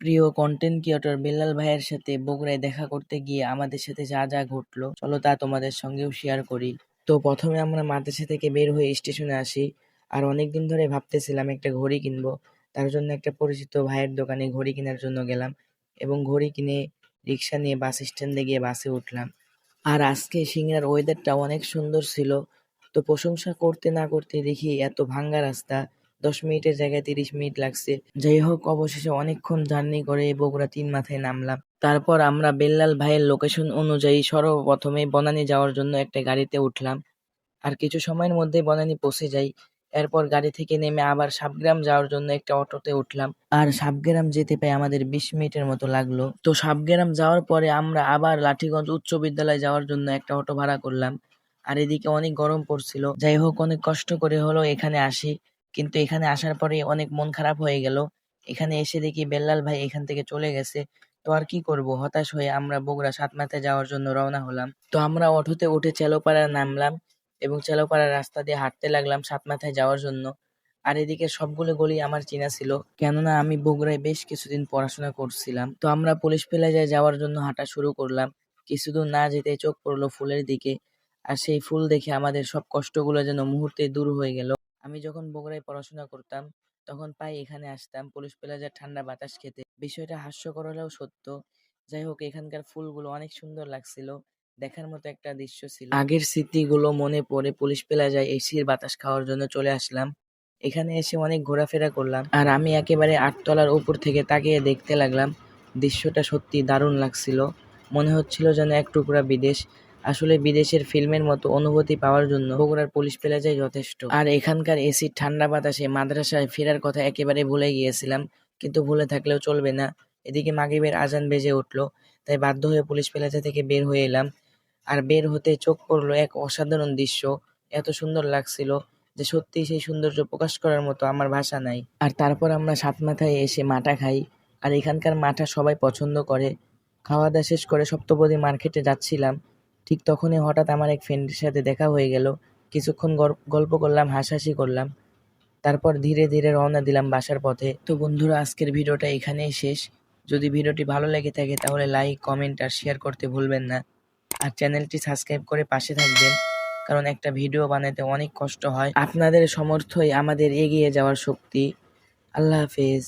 প্রিয় content creator Belal ভাইয়ের সাথে বগুড়ায় দেখা করতে গিয়ে আমাদের সাথে যা যা ঘটলো চলো তা তোমাদের সঙ্গেও শেয়ার করি। তো প্রথমে আমরা মাদ্রাসা থেকে বের হয়ে স্টেশনে আসি। আর অনেকদিন ধরে ভাবতেছিলাম একটা ঘড়ি কিনবো, তার জন্য একটা পরিচিত ভাইয়ের দোকানে ঘড়ি কেনার জন্য গেলাম এবং ঘড়ি কিনে রিক্সা নিয়ে বাস স্ট্যান্ডে গিয়ে বাসে উঠলাম। আর আজকে সিংড়ার ওয়েদারটা অনেক সুন্দর ছিল। তো প্রশংসা করতে না করতে দেখি এত ভাঙ্গা রাস্তা, 10 মিনিটের জায়গায় 30 মিনিট লাগছে। যাই হোক, অবশেষে অনেকক্ষণ জার্নি করে বগুড়া তিন মাথায় নামলাম। তারপর আমরা বেল্লাল ভাইয়ের লোকেশন অনুযায়ী সর্বপ্রথমে বনানী যাওয়ার জন্য একটা গাড়িতে উঠলাম। আর কিছু সময়ের মধ্যে বনানী পৌঁছে যাই। এরপর গাড়ি থেকে নেমে আবার সাবগ্রাম যাওয়ার জন্য একটা অটোতে উঠলাম। আর সাবগ্রাম যেতে পাই আমাদের 20 মিনিটের মতো লাগলো। তো সাবগ্রাম যাওয়ার পরে আমরা আবার লাঠিগঞ্জ উচ্চ বিদ্যালয় যাওয়ার জন্য একটা অটো ভাড়া করলাম। আর এদিকে অনেক গরম পড়ছিল। যাই হোক, অনেক কষ্ট করে হলো এখানে আসি, কিন্তু এখানে আসার পরে অনেক মন খারাপ হয়ে গেল। এখানে এসে দেখি বেল্লাল ভাই এখান থেকে চলে গেছে। তো আর কি করব, হতাশ হয়ে আমরা বগুড়া সাতমাথায় যাওয়ার জন্য রওনা হলাম। তো আমরা অটোতে উঠে চেলোপাড়া নামলাম এবং চেলোপাড়ার রাস্তা দিয়ে হাঁটতে লাগলাম সাতমাথায় যাওয়ার জন্য। আর এদিকে সবগুলো গলি আমার চেনা ছিল, কেননা আমি বগুড়ায় বেশ কিছুদিন পড়াশোনা করছিলাম। তো আমরা পুলিশ প্লাজায় যাওয়ার জন্য হাঁটা শুরু করলাম। কিছুদূর না যেতে চোখ পড়লো ফুলের দিকে। আর সেই ফুল দেখে আমাদের সব কষ্টগুলো যেন মুহূর্তে দূর হয়ে গেল। আমি যখন বগুড়ায় পড়াশোনা করতাম তখন প্রায় এখানে আসতাম পুলিশ প্লাজার ঠান্ডা বাতাস খেতে। বিষয়টা হাস্যকর হলেও সত্য। যাই হোক, এখানকার ফুলগুলো অনেক সুন্দর লাগছিল, দেখার মতো একটা দৃশ্য ছিল। আগের স্মৃতিগুলো মনে পড়ে পুলিশ প্লাজায় এসির বাতাস খাওয়ার জন্য চলে আসলাম। এখানে এসে অনেক ঘোরাফেরা করলাম আর আমি একেবারে 8 তলার উপর থেকে তাকিয়ে দেখতে লাগলাম। দৃশ্যটা সত্যি দারুণ লাগছিল। মনে হচ্ছিল যেন এক টুকরা বিদেশ। আসলে বিদেশের ফিল্মের মতো অনুভূতি পাওয়ার জন্য বগুড়ার পুলিশ প্লাজাই যথেষ্ট। আর এখানকার এসির ঠান্ডা বাতাসে মাদ্রাসায় ফেরার কথা একেবারে ভুলে গিয়েছিলাম, কিন্তু ভুলে থাকলেও চলবে না। এদিকে মাগরিবের আজান বেজে উঠলো, তাই বাধ্য হয়ে পুলিশ প্লাজা থেকে বের হয়ে এলাম। আর বের হতে চোখ পড়লো এক অসাধারণ দৃশ্য। এত সুন্দর লাগছিল যে সত্যি সেই সৌন্দর্য প্রকাশ করার মতো আমার ভাষা নাই। আর তারপর আমরা সাতমাথায় এসে মাঠা খাই। আর এখানকার মাঠা সবাই পছন্দ করে। খাওয়া দাওয়া শেষ করে সপ্তপদী মার্কেটে যাচ্ছিলাম, ঠিক তখনই হঠাৎ আমার এক ফ্রেন্ডের সাথে দেখা হয়ে গেল। কিছুক্ষণ গল্প করলাম, হাসাহাসি করলাম। তারপর ধীরে ধীরে রওনা দিলাম বাসার পথে। তো বন্ধুরা, আজকের ভিডিওটা এখানেই শেষ। যদি ভিডিওটি ভালো লেগে থাকে তাহলে লাইক, কমেন্ট আর শেয়ার করতে ভুলবেন না। আর চ্যানেলটি সাবস্ক্রাইব করে পাশে থাকবেন, কারণ একটা ভিডিও বানাতে অনেক কষ্ট হয়। আপনাদের সমর্থই আমাদের এগিয়ে যাওয়ার শক্তি। আল্লাহ হাফেজ।